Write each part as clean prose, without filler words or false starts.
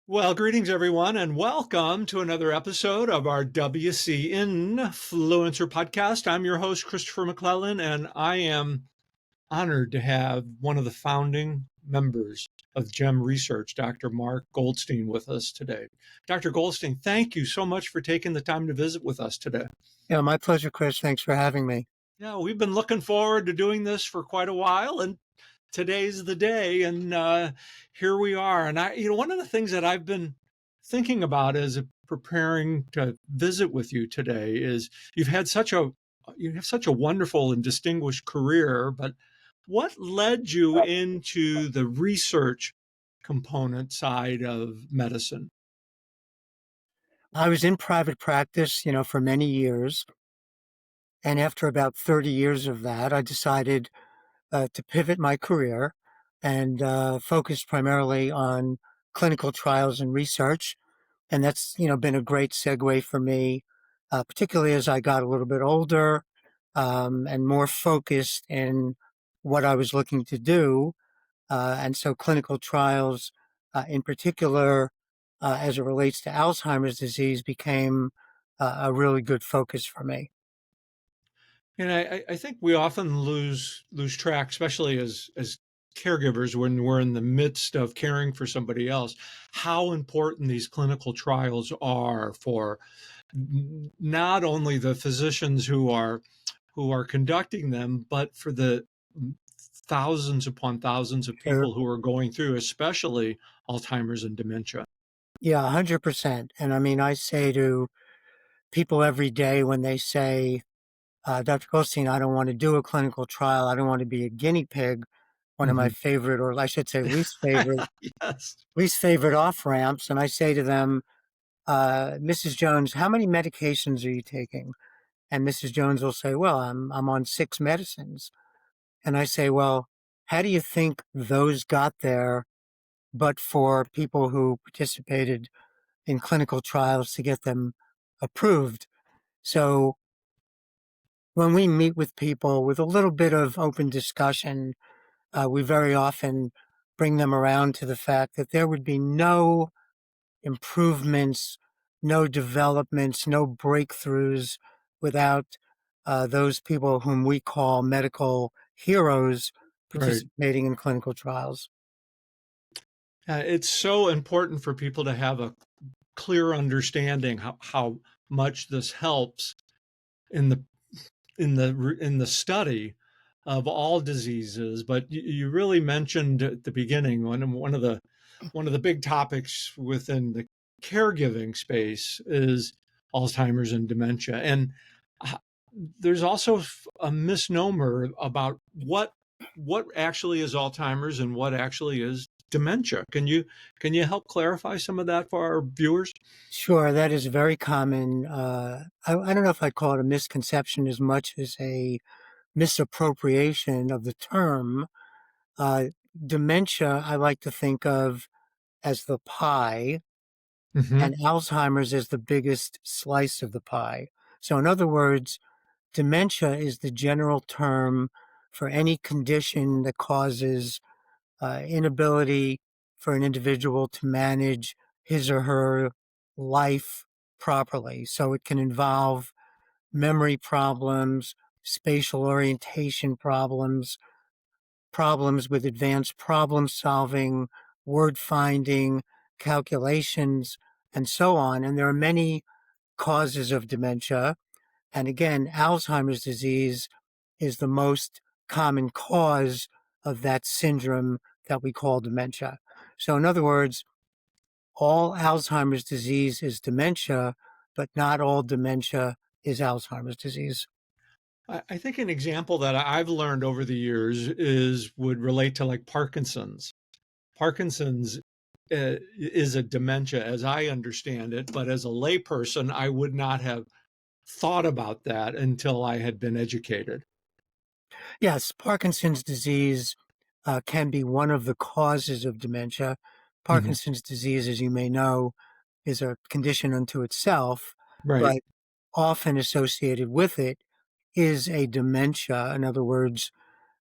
Well, greetings everyone, and welcome to another episode of our WCNFluencer podcast. I'm your host, Christopher MacLellan, and I am honored to have one of the founding members of JEM Research, Dr. Mark Goldstein, with us today. Dr. Goldstein, thank you so much for taking the time to visit with us today. Yeah, my pleasure, Chris. Thanks for having me. Yeah, we've been looking forward to doing this for quite a while, and today's the day, and here we are. And one of the things that I've been thinking about as preparing to visit with you today is you've had such a you have such a wonderful and distinguished career, but what led you into the research component side of medicine? I was in private practice, for many years. And after about 30 years of that, I decided to pivot my career and focus primarily on clinical trials and research. And that's, been a great segue for me, particularly as I got a little bit older and more focused in what I was looking to do. And so clinical trials, in particular, as it relates to Alzheimer's disease, became a really good focus for me. And I think we often lose track, especially as caregivers when we're in the midst of caring for somebody else, how important these clinical trials are for not only the physicians who are conducting them, but for the thousands upon thousands of Sure. people who are going through, especially Alzheimer's and dementia. Yeah, 100%. And I mean, I say to people every day when they say, Dr. Goldstein, I don't want to do a clinical trial. I don't want to be a guinea pig. One of my Mhm. favorite, or I should say Yes. least favorite off ramps. And I say to them, Mrs. Jones, how many medications are you taking? And Mrs. Jones will say, well, I'm on 6 medicines. And I say, well, how do you think those got there, but for people who participated in clinical trials to get them approved? So when we meet with people with a little bit of open discussion, we very often bring them around to the fact that there would be no improvements, no developments, no breakthroughs without those people whom we call medical heroes Right. participating in clinical trials. It's so important for people to have a clear understanding how much this helps in the study of all diseases. But you really mentioned at the beginning one of the big topics within the caregiving space is Alzheimer's and dementia, and uh, there's also a misnomer about what actually is Alzheimer's and what actually is dementia. Can you help clarify some of that for our viewers? Sure, that is very common. I don't know if I'd call it a misconception as much as a misappropriation of the term. Uh, Dementia, I like to think of as the pie, Hmm. and Alzheimer's as the biggest slice of the pie. So, in other words, dementia is the general term for any condition that causes inability for an individual to manage his or her life properly. So, it can involve memory problems, spatial orientation problems, problems with advanced problem solving, word finding, calculations, and so on. And there are many causes of dementia. And again, Alzheimer's disease is the most common cause of that syndrome that we call dementia. So, in other words, all Alzheimer's disease is dementia, but not all dementia is Alzheimer's disease. I think an example that I've learned over the years would relate to like Parkinson's. Parkinson's is a dementia as I understand it, but as a layperson, I would not have thought about that until I had been educated. Yes, Parkinson's disease can be one of the causes of dementia. Hmm. Parkinson's disease, as you may know, is a condition unto itself, Right. but often associated with it is a dementia. In other words,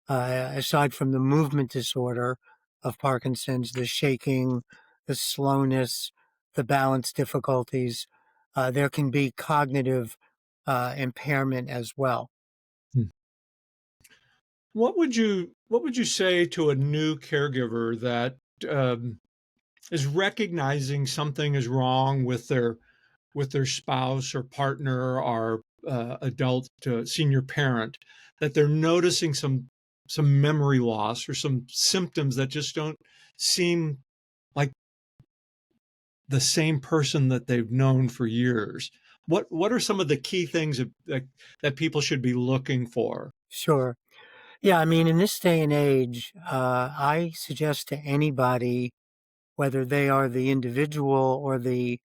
aside from the movement disorder of Parkinson's, the shaking, the slowness, the balance difficulties. There can be cognitive impairment as well. Hmm. What would you say to a new caregiver that is recognizing something is wrong with their spouse or partner or adult senior parent, that they're noticing some memory loss or some symptoms that just don't seem like the same person that they've known for years? What are some of the key things that people should be looking for? Sure. Yeah, I mean, in this day and age, I suggest to anybody, whether they are the individual or the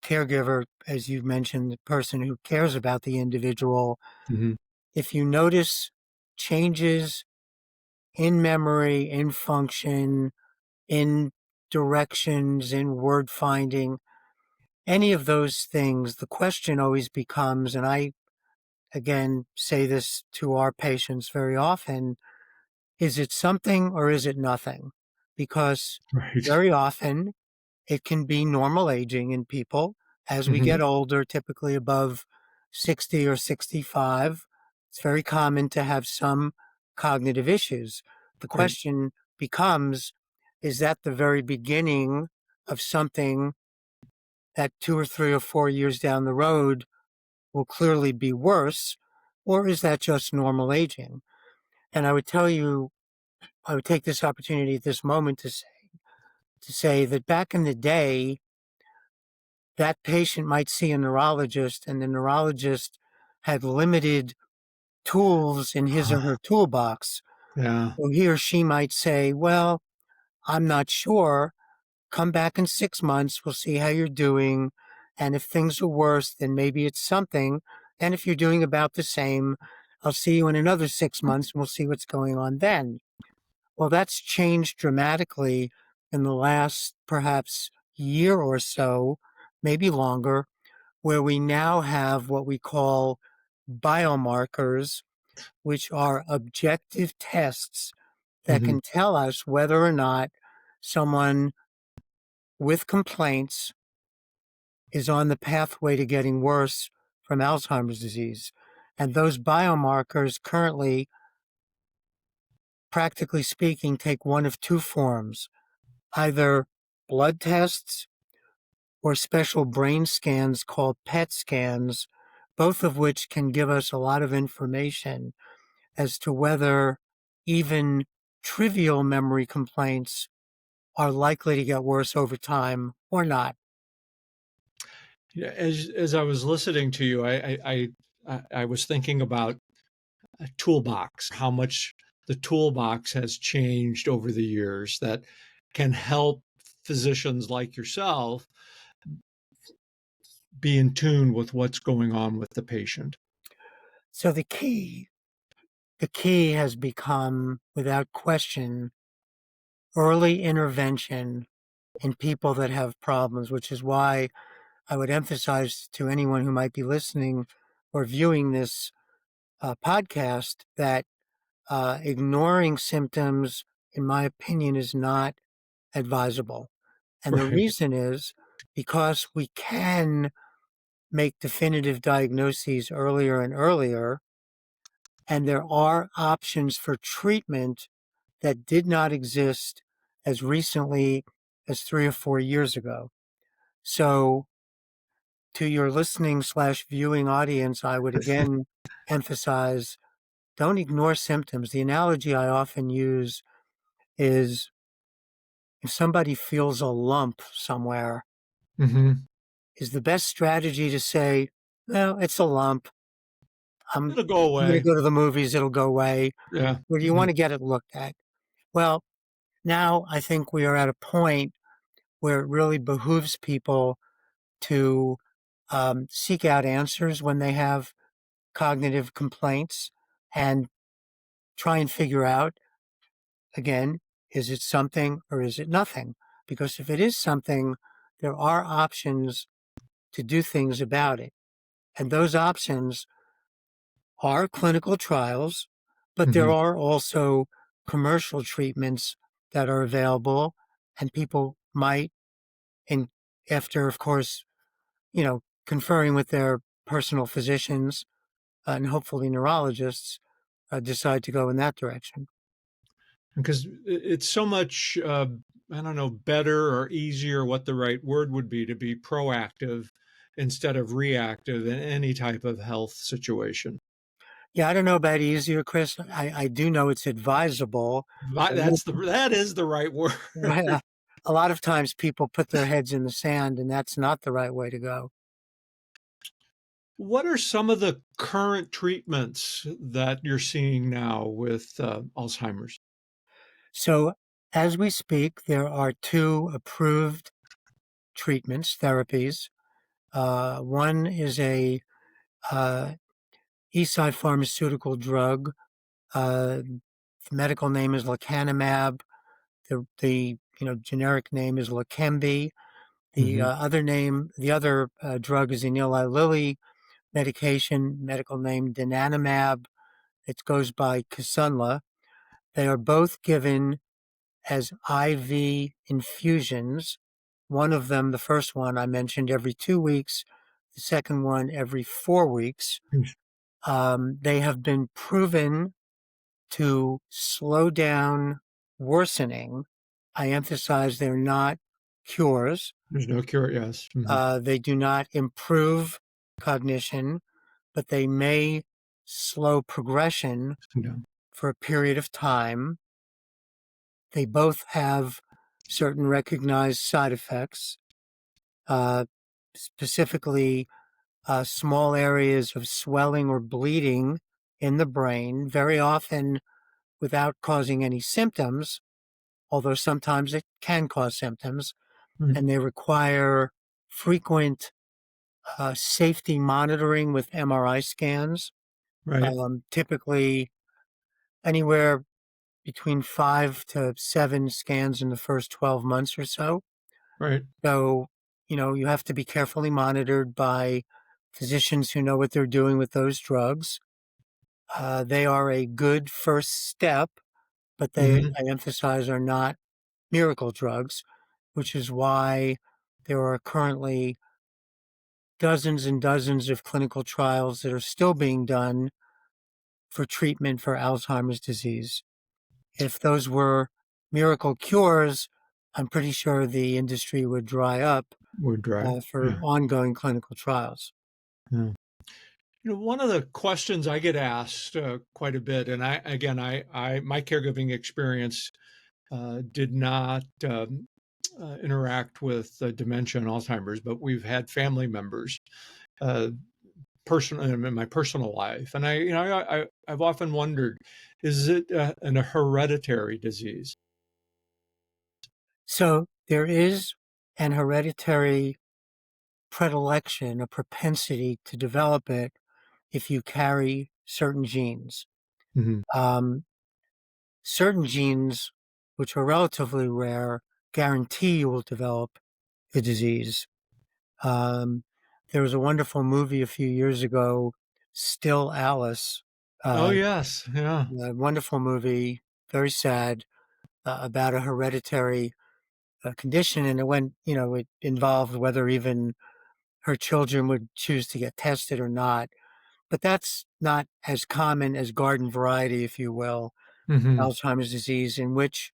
caregiver, as you mentioned, the person who cares about the individual, Mhm. if you notice changes in memory, in function, in directions, in word finding, any of those things, the question always becomes, and I again say this to our patients very often, is it something or is it nothing? Because Right. very often it can be normal aging in people. As we Mhm. get older, typically above 60 or 65, it's very common to have some cognitive issues. The Right. question becomes, is that the very beginning of something that 2 or 3 or 4 years down the road will clearly be worse, or is that just normal aging? And I would tell you, I would take this opportunity at this moment to say that back in the day, that patient might see a neurologist, and the neurologist had limited tools in his or her toolbox. Yeah. So he or she might say, well, I'm not sure. Come back in 6 months. We'll see how you're doing. And if things are worse, then maybe it's something. And if you're doing about the same, I'll see you in another 6 months and we'll see what's going on then. Well, that's changed dramatically in the last perhaps year or so, maybe longer, where we now have what we call biomarkers, which are objective tests that Mhm. can tell us whether or not someone with complaints is on the pathway to getting worse from Alzheimer's disease. And those biomarkers currently, practically speaking, take one of two forms, either blood tests or special brain scans called PET scans, both of which can give us a lot of information as to whether even trivial memory complaints are likely to get worse over time or not. Yeah, as I was listening to you, I was thinking about a toolbox, how much the toolbox has changed over the years that can help physicians like yourself be in tune with what's going on with the patient. So the key has become, without question, early intervention in people that have problems, which is why I would emphasize to anyone who might be listening or viewing this podcast that ignoring symptoms, in my opinion, is not advisable. And the Right. reason is because we can make definitive diagnoses earlier and earlier, and there are options for treatment that did not exist as recently as 3 or 4 years ago. So, to your listening/viewing audience, I would again emphasize, don't ignore symptoms. The analogy I often use is if somebody feels a lump somewhere, Mhm. is the best strategy to say, well, it's a lump. I'm, It'll go I'm going to away. go to the movies, it'll go away. Yeah. Or do you Mhm. want to get it looked at? Well, now I think we are at a point where it really behooves people to seek out answers when they have cognitive complaints and try and figure out, again, is it something or is it nothing? Because if it is something, there are options to do things about it. And those options are clinical trials, but there Mhm. are also commercial treatments that are available, and people might and after, of course, conferring with their personal physicians and hopefully neurologists, decide to go in that direction. Because it's so much, I don't know, better or easier, what the right word would be, to be proactive instead of reactive in any type of health situation. Yeah, I don't know about easier, Chris. I do know it's advisable. A lot That is the right word. of, a lot of times people put their heads in the sand, and that's not the right way to go. What are some of the current treatments that you're seeing now with Alzheimer's? So, as we speak, there are two approved treatments, therapies. One is a uh, Eastside pharmaceutical drug. The medical name is lecanemab. The generic name is Leqembi. The Hmm. other name, the other drug is an Eli Lilly medication, medical name donanemab. It goes by Kisunla. They are both given as IV infusions. One of them, the first one I mentioned, every 2 weeks. The second one every 4 weeks. They have been proven to slow down worsening. I emphasize they're not cures. There's no cure, yes. Hmm. They do not improve cognition, but they may slow progression Yeah. for a period of time. They both have certain recognized side effects, uh, specifically small areas of swelling or bleeding in the brain, very often without causing any symptoms, although sometimes it can cause symptoms, Right. and they require frequent safety monitoring with MRI scans, Right. typically anywhere between 5 to 7 scans in the first 12 months or so. Right. So, you have to be carefully monitored by physicians who know what they're doing with those drugs. They are a good first step, but Hmm. I emphasize, are not miracle drugs, which is why there are currently dozens and dozens of clinical trials that are still being done for treatment for Alzheimer's disease. If those were miracle cures, I'm pretty sure the industry would dry up We're dry. for Yeah. ongoing clinical trials. Yeah. One of the questions I get asked quite a bit, and my caregiving experience did not interact with dementia and Alzheimer's, but we've had family members, uh, in my personal life, and I've often wondered, is it a hereditary disease? So there is an hereditary predilection, a propensity to develop it if you carry certain genes. Hmm. Um, Certain genes, which are relatively rare, guarantee you will develop the disease. Um, there was a wonderful movie a few years ago, Still Alice, Oh uh, yes, yeah. a wonderful movie, very sad, about a hereditary condition. And it involved whether even her children would choose to get tested or not. But that's not as common as garden variety, if you will, Hmm. Alzheimer's disease, in which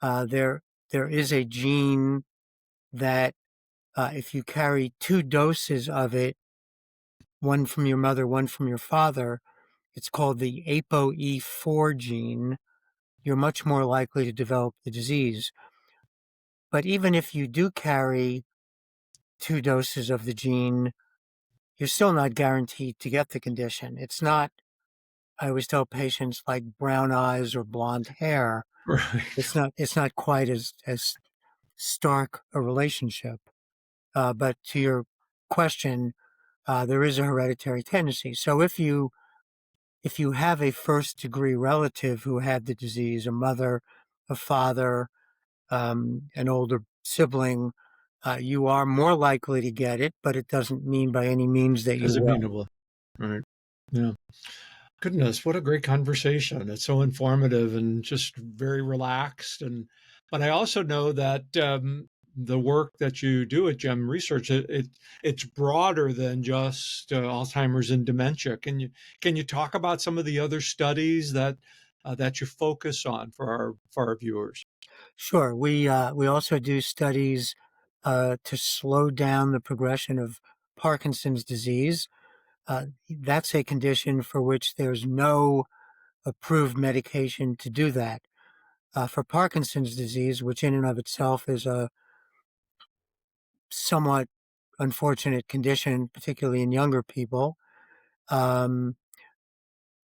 uh, there there is a gene that if you carry two doses of it, one from your mother, one from your father, it's called the ApoE4 gene, you're much more likely to develop the disease. But even if you do carry two doses of the gene, you're still not guaranteed to get the condition. It's not, I always tell patients, like brown eyes or blonde hair. Right. It's not quite as stark a relationship. But to your question, there is a hereditary tendency. So if you have a first degree relative who had the disease, a mother, a father, an older sibling, you are more likely to get it, but it doesn't mean by any means that you As will. amenable. Right. Yeah. Goodness, what a great conversation. It's so informative and just very relaxed. But I also know that the work that you do at GEM Research, it's broader than just Alzheimer's and dementia. Can you talk about some of the other studies that you focus on for our viewers? Sure. We also do studies to slow down the progression of Parkinson's disease. That's a condition for which there's no approved medication to do that. For Parkinson's disease, which in and of itself is a somewhat unfortunate condition, particularly in younger people, um,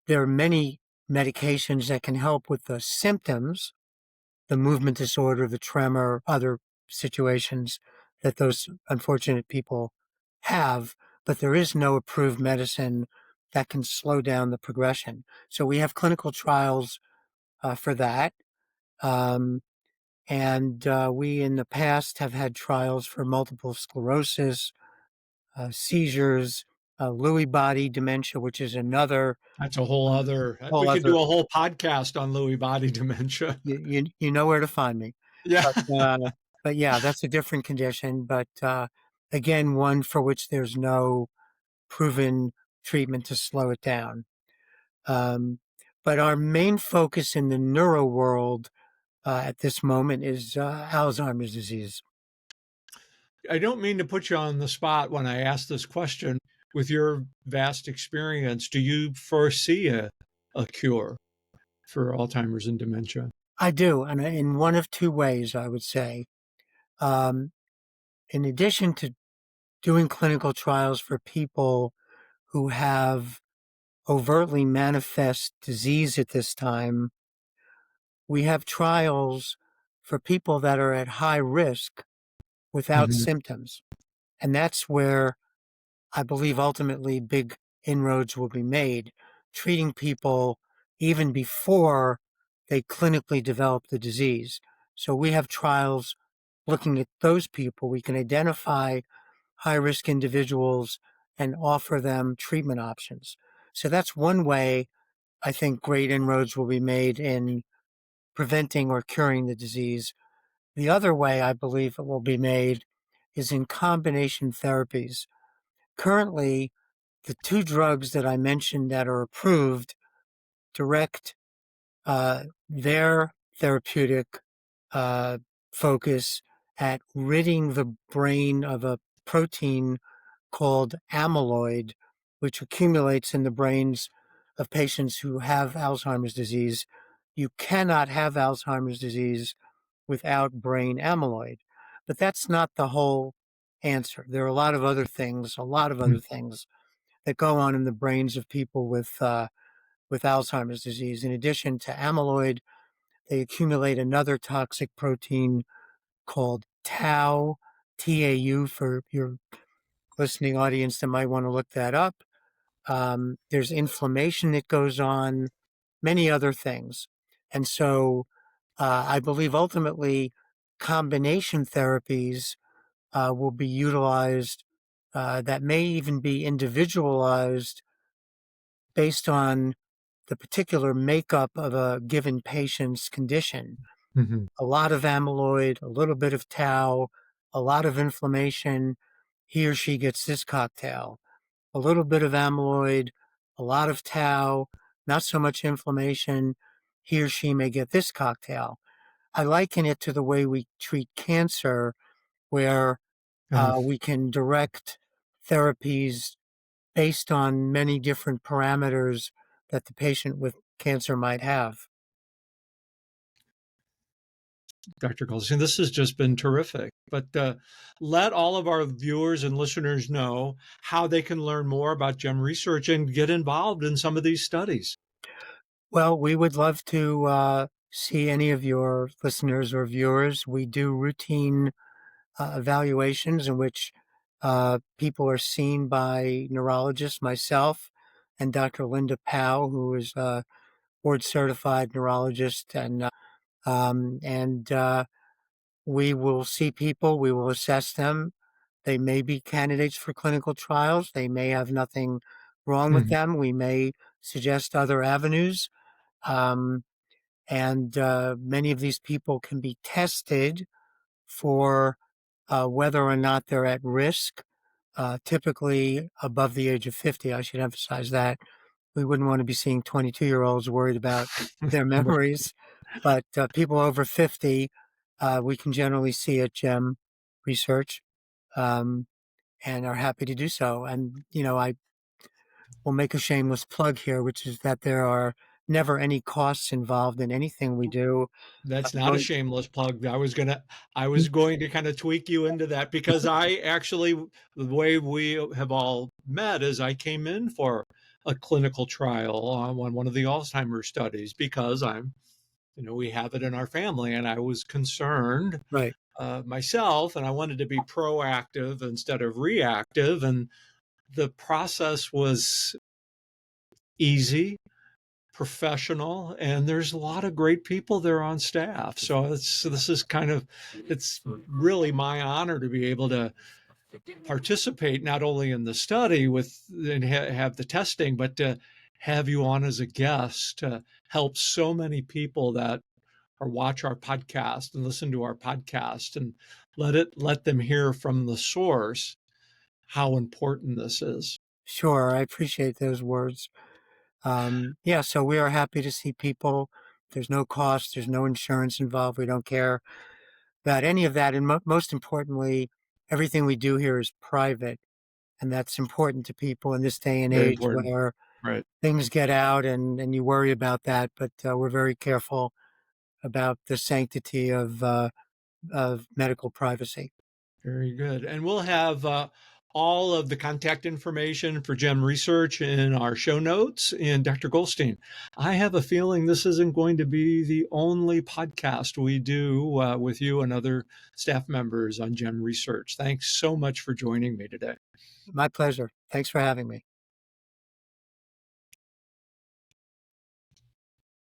there are many medications that can help with the symptoms, the movement disorder, the tremor, other situations that those unfortunate people have, but there is no approved medicine that can slow down the progression. So we have clinical trials for that. Um, and we in the past have had trials for multiple sclerosis, seizures, Lewy body dementia, which is another That's a whole uh, other. whole We could other. do a whole podcast on Lewy body dementia. You know where to find me. Yeah. But, uh, but yeah, that's a different condition. But again, one for which there's no proven treatment to slow it down. Um, but our main focus in the neuro world at this moment is Alzheimer's disease. I don't mean to put you on the spot when I ask this question. With your vast experience, do you foresee a cure for Alzheimer's and dementia? I do, and in one of two ways, I would say. Um, in addition to doing clinical trials for people who have overtly manifest disease at this time, we have trials for people that are at high risk without Mhm. symptoms. And that's where I believe ultimately big inroads will be made, treating people even before they clinically develop the disease. So we have trials looking at those people. We can identify high risk individuals and offer them treatment options. So that's one way I think great inroads will be made in preventing or curing the disease. The other way I believe it will be made is in combination therapies. Currently, the two drugs that I mentioned that are approved direct their therapeutic uh, focus at ridding the brain of a protein called amyloid, which accumulates in the brains of patients who have Alzheimer's disease. You cannot have Alzheimer's disease without brain amyloid. But that's not the whole answer. There are a lot of other things that go on in the brains of people with Alzheimer's disease. In addition to amyloid, they accumulate another toxic protein called tau, TAU for your listening audience that might want to look that up. There's inflammation that goes on, many other things. And so I believe ultimately combination therapies will be utilized that may even be individualized based on the particular makeup of a given patient's condition. Mhm. A lot of amyloid, a little bit of tau, a lot of inflammation, he or she gets this cocktail. A little bit of amyloid, a lot of tau, not so much inflammation, he or she may get this cocktail. I liken it to the way we treat cancer, where Uh, we can direct therapies based on many different parameters that the patient with cancer might have. Dr. Goldstein, this has just been terrific. But let all of our viewers and listeners know how they can learn more about GEM research and get involved in some of these studies. Well, we would love to see any of your listeners or viewers. We do routine evaluations in which people are seen by neurologists, myself, and Dr. Linda Powell, who is a board certified neurologist, and we will see people, we will assess them. They may be candidates for clinical trials. They may have nothing wrong with Mhm. them. We may suggest other avenues. Um, and many of these people can be tested for whether or not they're at risk, typically above the age of 50. I should emphasize that. We wouldn't want to be seeing 22-year-olds worried about their Right. memories, but people over 50, we can generally see at GEM Research, um, and are happy to do so. And, I will make a shameless plug here, which is that there are never any costs involved in anything we do. That's not a Going, shameless plug. I was going to kind of tweak you into that because I actually, the way we have all met is I came in for a clinical trial on one of the Alzheimer's studies because we have it in our family, and I was concerned right. myself, and I wanted to be proactive instead of reactive. And the process was easy, professional, and there's a lot of great people there on staff. So it's really my honor to be able to participate not only in the study and have the testing, but to have you on as a guest to help so many people that or watch our podcast and listen to our podcast and let them hear from the source how important this is. Sure, I appreciate those words. Yeah, so we are happy to see people. There's no cost, there's no insurance involved. We don't care about any of that. And most importantly, everything we do here is private. And that's important to people in this day and Very age important. where Right. things get out and you worry about that. But we're very careful about the sanctity of medical privacy. Very good. And we'll have all of the contact information for GEM Research in our show notes. And Dr. Goldstein, I have a feeling this isn't going to be the only podcast we do with you and other staff members on GEM Research. Thanks so much for joining me today. My pleasure. Thanks for having me.